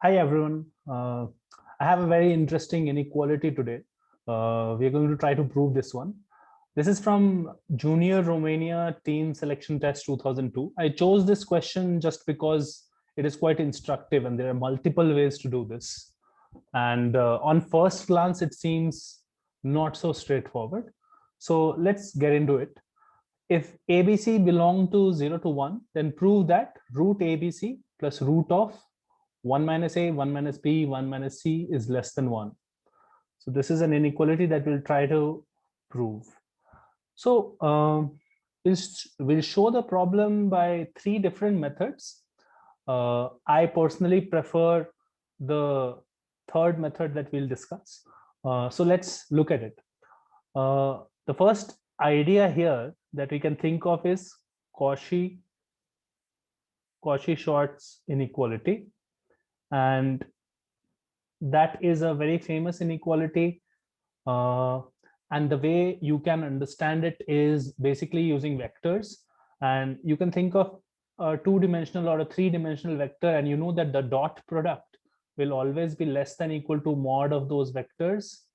Hi everyone. I have a very interesting inequality today. We're going to try to prove this one. This is from Junior Romania Team Selection Test 2002. I chose this question just because it is quite instructive and there are multiple ways to do this. And on first glance, it seems not so straightforward. So let's get into it. If ABC belong to 0 to 1, then prove that root ABC plus root of 1 minus a, 1 minus b, 1 minus c is less than 1. So this is an inequality that we'll try to prove. So we'll show the problem by three different methods. I personally prefer the third method that we'll discuss. So let's look at it. The first idea here that we can think of is Cauchy-Schwarz inequality. And that is a very famous inequality. And the way you can understand it is basically using vectors. And you can think of a two-dimensional or a three-dimensional vector, and you know that the dot product will always be less than equal to mod of those vectors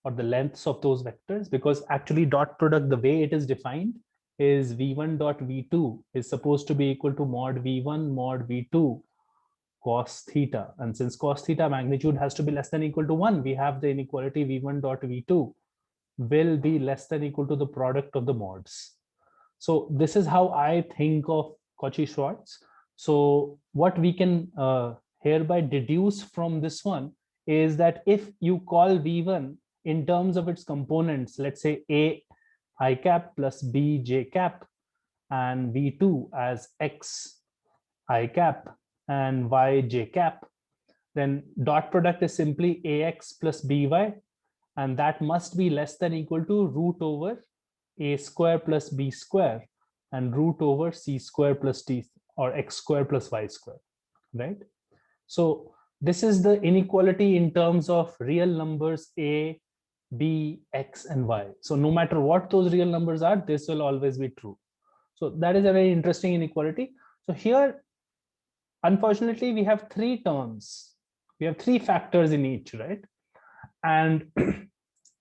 or the lengths of those vectors, because actually dot product, the way it is defined, is v1 dot v2 is supposed to be equal to mod v1 mod v2 cos theta. And since cos theta magnitude has to be less than equal to 1, we have the inequality v1 dot v2 will be less than equal to the product of the mods. So this is how I think of Cauchy-Schwarz. So what we can hereby deduce from this one is that if you call v1 in terms of its components, let's say a I cap plus b j cap, and v2 as x I cap and y j cap, then dot product is simply ax plus by, and that must be less than equal to root over a square plus b square and root over c square plus d or x square plus y square, right? So this is the inequality in terms of real numbers a, b, x, and y. So no matter what those real numbers are, this will always be true. So that is a very interesting inequality. So here, unfortunately, we have three terms. We have three factors in each, right? And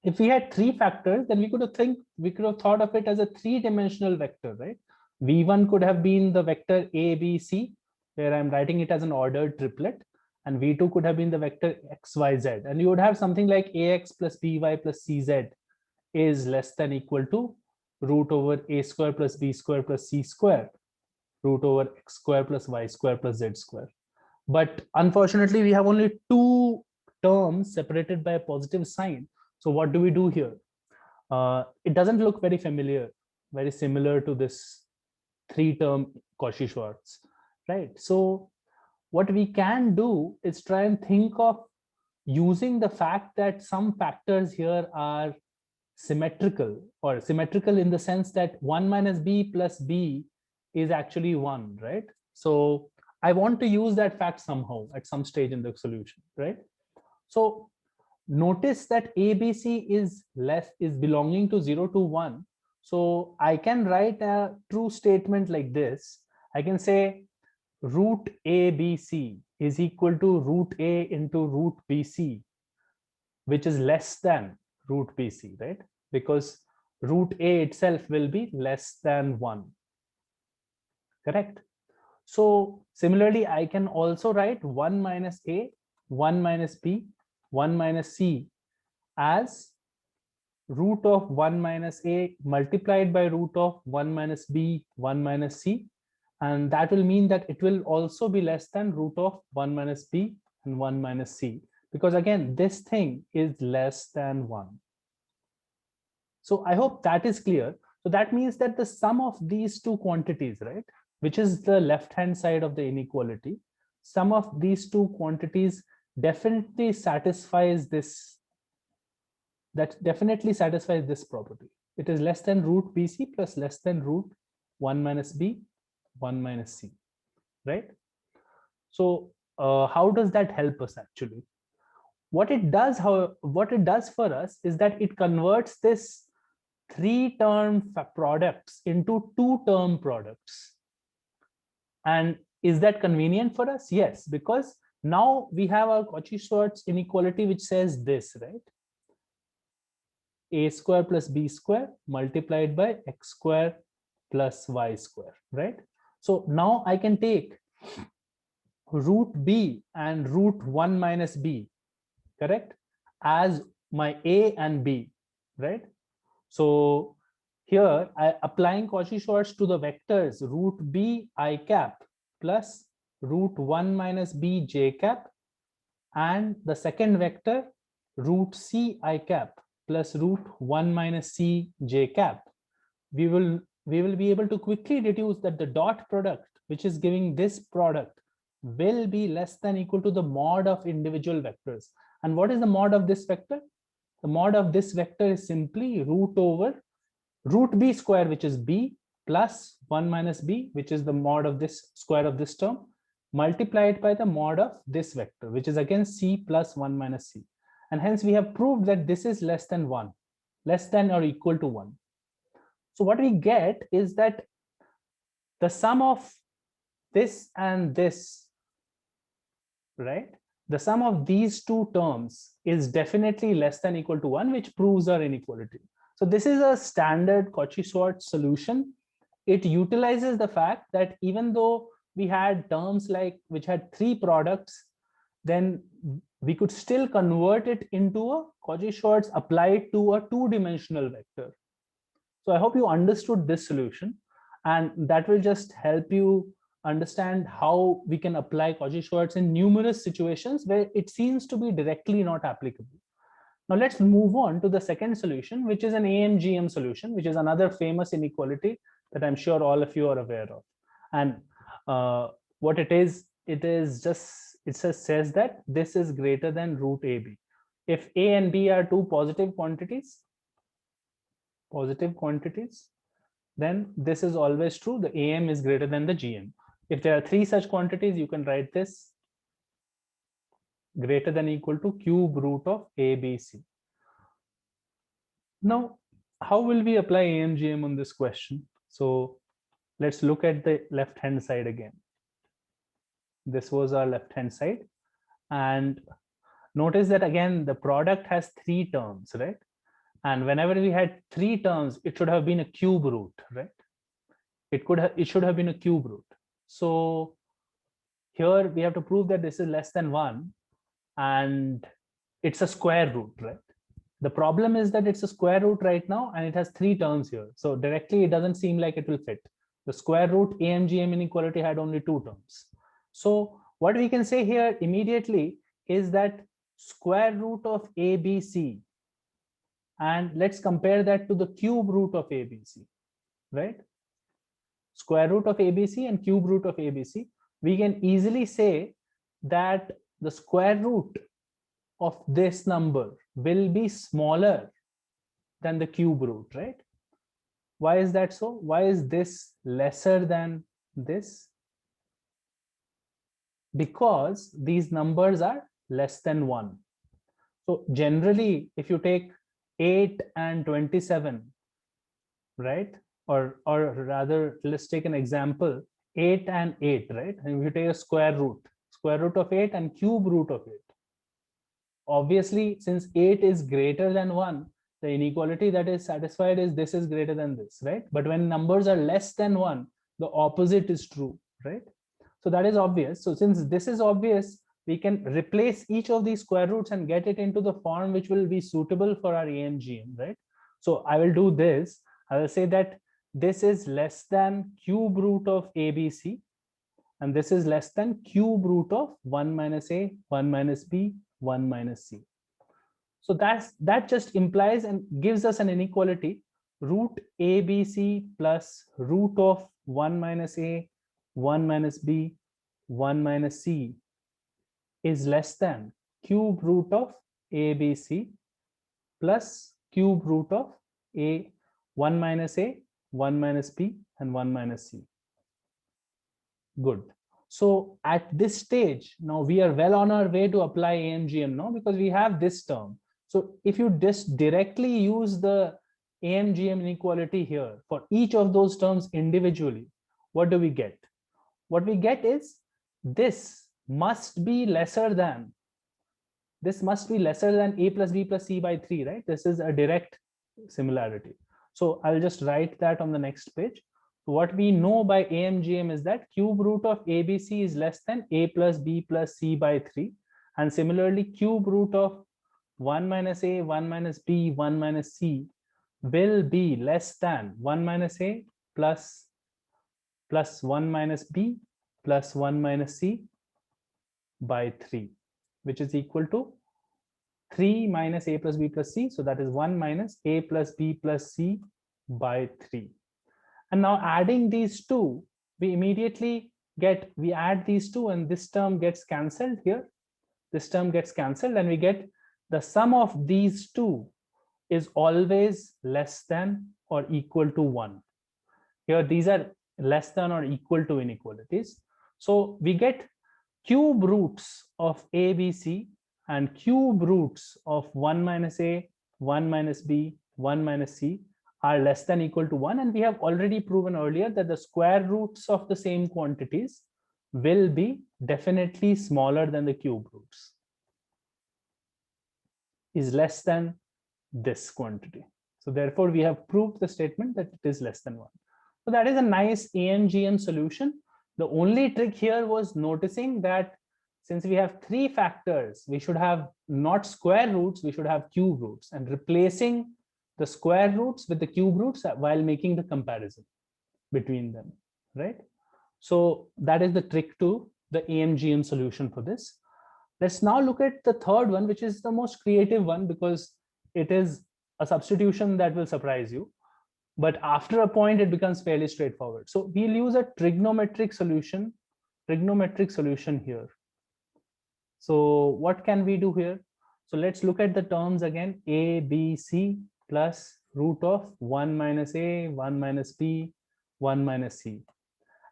if we had three factors, then we could have thought of it as a three-dimensional vector, right? V1 could have been the vector A, B, C, where I'm writing it as an ordered triplet, and V2 could have been the vector X, Y, Z. And you would have something like AX plus BY plus CZ is less than equal to root over A square plus B square plus C square, root over X square plus Y square plus Z square. But unfortunately, we have only two terms separated by a positive sign. So what do we do here? It doesn't look very familiar, very similar to this three-term Cauchy-Schwarz, right? So what we can do is try and think of using the fact that some factors here are symmetrical, or symmetrical in the sense that 1 minus b plus b is actually 1, right? So I want to use that fact somehow at some stage in the solution, right? So notice that ABC is belonging to 0 to 1. So I can write a true statement like this. I can say root ABC is equal to root A into root BC, which is less than root BC, right? Because root A itself will be less than 1, correct? So similarly, I can also write 1 minus A, 1 minus B, 1 minus C as root of 1 minus A multiplied by root of 1 minus B, 1 minus C. And that will mean that it will also be less than root of 1 minus B and 1 minus C. Because again, this thing is less than 1. So I hope that is clear. So that means that the sum of these two quantities, right, which is the left-hand side of the inequality, sum of these two quantities definitely satisfies this, that definitely satisfies this property. It is less than root BC plus less than root 1 minus B, 1 minus C, right? So how does that help us actually? What it does for us is that it converts this three-term products into two-term products. And Is that convenient for us? Yes, because now we have our Cauchy-Schwarz inequality, which says this, right? A square plus B square multiplied by X square plus Y square, right? So now I can take root B and root 1 minus B, correct, as my A and B, right? So here I applying Cauchy-Schwarz to the vectors root B I cap plus root 1 minus B j cap, and the second vector root C I cap plus root 1 minus C j cap. We will be able to quickly deduce that the dot product, which is giving this product, will be less than equal to the mod of individual vectors. And what is the mod of this vector? The mod of this vector is simply root over root B square, which is B, plus 1 minus B, which is the mod of this square of this term, multiplied by the mod of this vector, which is again C plus 1 minus C. And hence we have proved that this is less than 1, less than or equal to 1. So what we get is that the sum of this and this, right? The sum of these two terms is definitely less than equal to 1, which proves our inequality. So this is a standard Cauchy-Schwarz solution. It utilizes the fact that even though we had terms like which had 3 products, then we could still convert it into a Cauchy-Schwarz applied to a 2-dimensional vector. So I hope you understood this solution, and that will just help you understand how we can apply Cauchy-Schwarz in numerous situations where it seems to be directly not applicable. Now let's move on to the second solution, which is an AMGM solution, which is another famous inequality that I'm sure all of you are aware of. And what it says that this is greater than root AB. If A and B are two positive quantities, then this is always true. The AM is greater than the GM. If there are 3 such quantities, you can write this greater than equal to cube root of ABC. Now, how will we apply AMGM on this question? So let's look at the left-hand side again. This was our left-hand side. And notice that again, the product has 3 terms, right? And whenever we had 3 terms, it should have been a cube root, right? It should have been a cube root. So here we have to prove that this is less than 1, and it's a square root, right? The problem is that it's a square root right now, and it has 3 terms here. So directly, it doesn't seem like it will fit. The square root AMGM inequality had only 2 terms. So what we can say here immediately is that square root of ABC, and let's compare that to the cube root of ABC, right? Square root of ABC and cube root of ABC, we can easily say that the square root of this number will be smaller than the cube root, right? Why is that so? Why is this lesser than this? Because these numbers are less than 1. So generally, if you take 8 and 27, right? Or rather, let's take an example, 8 and 8, right? And if you take a square root of 8 and cube root of 8. Obviously, since 8 is greater than 1, the inequality that is satisfied is this is greater than this, right? But when numbers are less than 1, the opposite is true, right? So that is obvious. So since this is obvious, we can replace each of these square roots and get it into the form which will be suitable for our AMGM, right? So I will do this. I will say that this is less than cube root of ABC, and this is less than cube root of 1 minus A, 1 minus B, 1 minus C. So that just implies and gives us an inequality root ABC plus root of 1 minus A, 1 minus B, 1 minus C is less than cube root of ABC plus cube root of A, 1 minus A, 1 minus B, and 1 minus C. Good. So at this stage, now we are well on our way to apply AMGM now, because we have this term. So if you just directly use the AMGM inequality here for each of those terms individually, what do we get? what we get is this must be lesser than a plus b plus c by 3, right? This is a direct similarity. So I'll just write that on the next page. So what we know by AMGM is that cube root of ABC is less than a plus b plus c by 3. And similarly, cube root of 1 minus a, 1 minus b, 1 minus c will be less than 1 minus a plus 1 minus b plus 1 minus c by 3, which is equal to 3 minus a plus b plus c. So that is 1 minus a plus b plus c by 3. And now adding these two, we immediately we add these two and this term gets cancelled here. This term gets cancelled and we get the sum of these two is always less than or equal to 1. Here, these are less than or equal to inequalities. So we get cube roots of a, b, c and cube roots of 1 minus a, 1 minus b, 1 minus c are less than equal to 1. And we have already proven earlier that the square roots of the same quantities will be definitely smaller than the cube roots, is less than this quantity. So therefore, we have proved the statement that it is less than 1. So that is a nice AMGM solution. The only trick here was noticing that since we have 3 factors, we should have not square roots, we should have cube roots, and replacing the square roots with the cube roots while making the comparison between them, right? So that is the trick to the AMGM solution for this. Let's now look at the third one, which is the most creative one because it is a substitution that will surprise you. But after a point, it becomes fairly straightforward. So we'll use a trigonometric solution here. So what can we do here? So let's look at the terms again. A, B, C plus root of 1 minus a, 1 minus b, 1 minus c.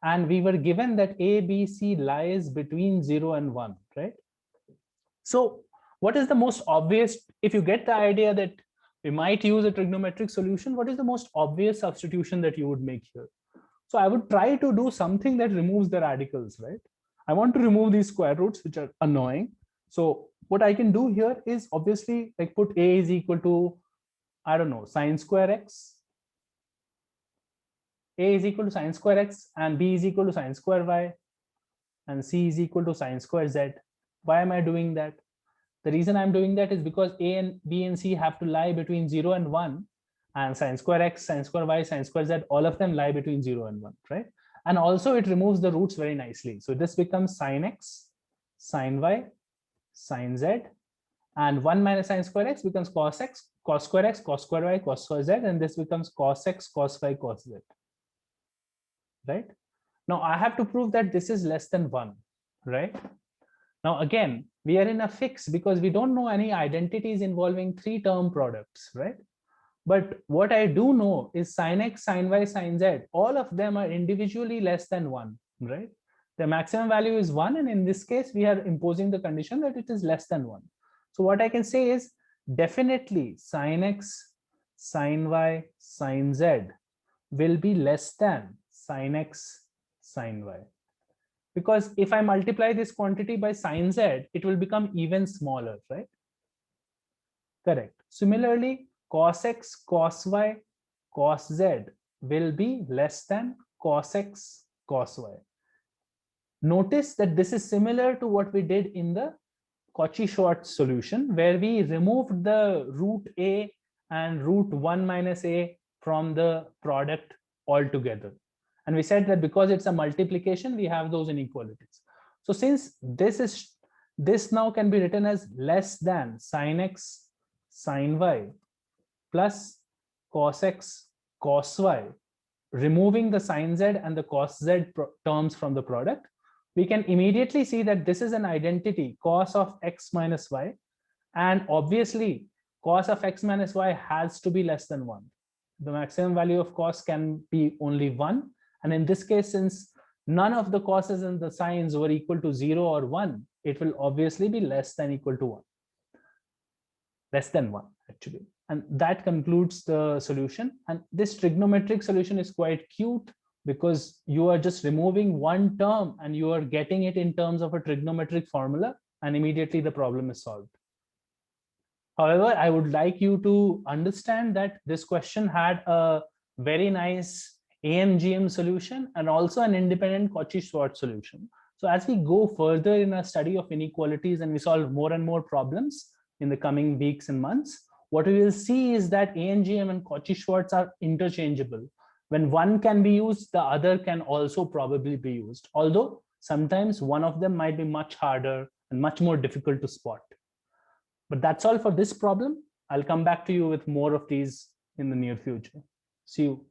And we were given that a, b, c lies between 0 and 1, right? So what is the most obvious, if you get the idea that we might use a trigonometric solution, what is the most obvious substitution that you would make here? So I would try to do something that removes the radicals, right? I want to remove these square roots, which are annoying. So what I can do here is obviously like put a is equal to, I don't know, sine square x. A is equal to sine square x and b is equal to sine square y and c is equal to sine square z. Why am I doing that? The reason I'm doing that is because a and b and c have to lie between 0 and 1, and sine square x, sine square y, sine square z, all of them lie between 0 and 1, right? And also it removes the roots very nicely. So this becomes sine x, sine y, sine z, and 1 minus sine square x becomes cos x, cos square x, cos square y, cos square z, and this becomes cos x, cos y, cos z, right? Now I have to prove that this is less than 1, right? Now again, we are in a fix because we don't know any identities involving 3-term products, right? But what I do know is sine x, sine y, sine z, all of them are individually less than 1, right? The maximum value is 1, and in this case, we are imposing the condition that it is less than 1. So what I can say is definitely sine x, sine y, sine z will be less than sine x, sine y. Because if I multiply this quantity by sine z, it will become even smaller, right? Correct. Similarly, cos x, cos y, cos z will be less than cos x, cos y. Notice that this is similar to what we did in the Cauchy-Schwarz solution, where we removed the root a and root 1 minus a from the product altogether. And we said that because it's a multiplication, we have those inequalities. So since this now can be written as less than sine x, sine y plus cos x, cos y, removing the sine z and the cos z terms from the product, we can immediately see that this is an identity, cos of x minus y, and obviously cos of x minus y has to be less than 1. The maximum value of cos can be only 1. And in this case, since none of the coses and the sines were equal to 0 or 1, it will obviously be less than equal to 1. Less than 1, actually. And that concludes the solution. And this trigonometric solution is quite cute because you are just removing one term and you are getting it in terms of a trigonometric formula, and immediately the problem is solved. However, I would like you to understand that this question had a very nice AMGM solution and also an independent Cauchy-Schwarz solution. So as we go further in our study of inequalities and we solve more and more problems in the coming weeks and months, what we will see is that AMGM and Cauchy-Schwarz are interchangeable. When one can be used, the other can also probably be used, although sometimes one of them might be much harder and much more difficult to spot. But that's all for this problem. I'll come back to you with more of these in the near future. See you.